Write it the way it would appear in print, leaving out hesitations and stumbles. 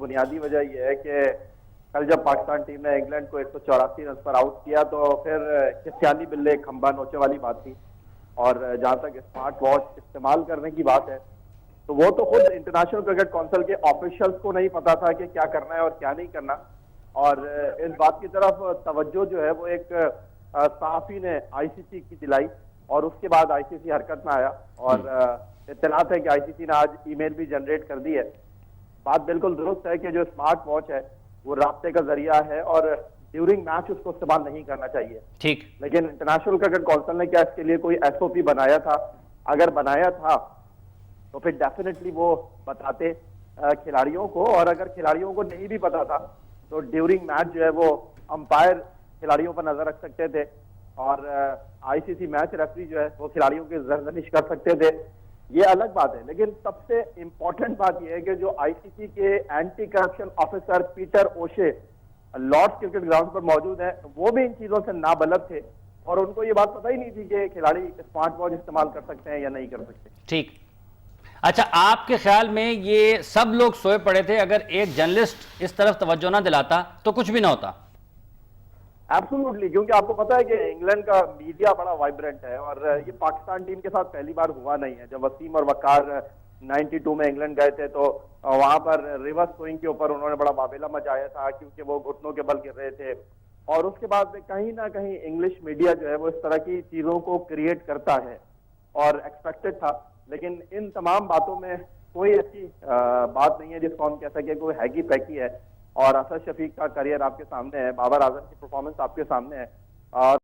बुनियादी वजह यह है कि कल जब पाकिस्तान टीम ने इंग्लैंड को 184 रन पर आउट किया तो फिर क्रिस्टियानी बिल्ले खंबा नोचे वाली बात थी। और जहां तक स्मार्ट वॉच इस्तेमाल करने की बात है तो वो तो खुद इंटरनेशनल क्रिकेट काउंसिल के ऑफिशियल्स को नहीं पता था कि क्या करना है और क्या नहीं करना। और इस बात की तरफ तवज्जो जो है वो एक सहाफी ने आईसीसी की दिलाई और उसके बाद आईसीसी हरकत में आया और इत्तलात है कि आईसीसी ने आज ईमेल भी जनरेट कर दी है। बात बिल्कुल दुरुस्त है कि जो स्मार्ट वॉच है वो राब्ते का जरिया है और ड्यूरिंग मैच उसको इस्तेमाल नहीं करना चाहिए। ठीक, लेकिन इंटरनेशनल क्रिकेट काउंसिल ने क्या इसके लिए कोई एसओपी बनाया था? अगर बनाया था तो फिर डेफिनेटली वो बताते खिलाड़ियों को, और अगर खिलाड़ियों को नहीं भी पता था तो ड्यूरिंग मैच जो है वो अंपायर खिलाड़ियों पर नजर रख सकते थे और आईसीसी मैच रेफरी जो है वो खिलाड़ियों की जरजनिश कर सकते थे। ये अलग बात है, लेकिन सबसे इंपॉर्टेंट बात यह है कि जो आईसीसी के anti corruption officer Peter O'Shea Lord's cricket ground पर मौजूद है, वो भी इन चीजों से नाबलद थे और उनको ये बात पता ही नहीं थी कि खिलाड़ी स्मार्ट वॉच इस्तेमाल कर सकते हैं या नहीं कर सकते। ठीक। अच्छा, आपके ख्याल में ये सब लोग सोए पड़े थे? अगर एक जर्नलिस्ट इस तरफ तवज्जो ना दिलाता तो कुछ भी ना होता। एब्सोल्युटली, क्योंकि आपको पता है कि इंग्लैंड का मीडिया बड़ा वाइब्रेंट है और ये पाकिस्तान टीम के साथ पहली बार हुआ नहीं है। जब वसीम और वकार 92 में इंग्लैंड गए थे तो वहां पर रिवर्स स्विंग के ऊपर उन्होंने बड़ा वावेला मचाया था क्योंकि वो घुटनों के बल गिर रहे थे। और उसके बाद कहीं ना कहीं इंग्लिश मीडिया जो है वो इस तरह की चीजों को क्रिएट करता है और एक्सपेक्टेड था। लेकिन इन तमाम बातों में कोई ऐसी बात नहीं है जिसको हम कह सके कोई हैगी पैकी है। और असद शफीक का करियर आपके सामने है, बाबर आजम की परफॉर्मेंस आपके सामने है और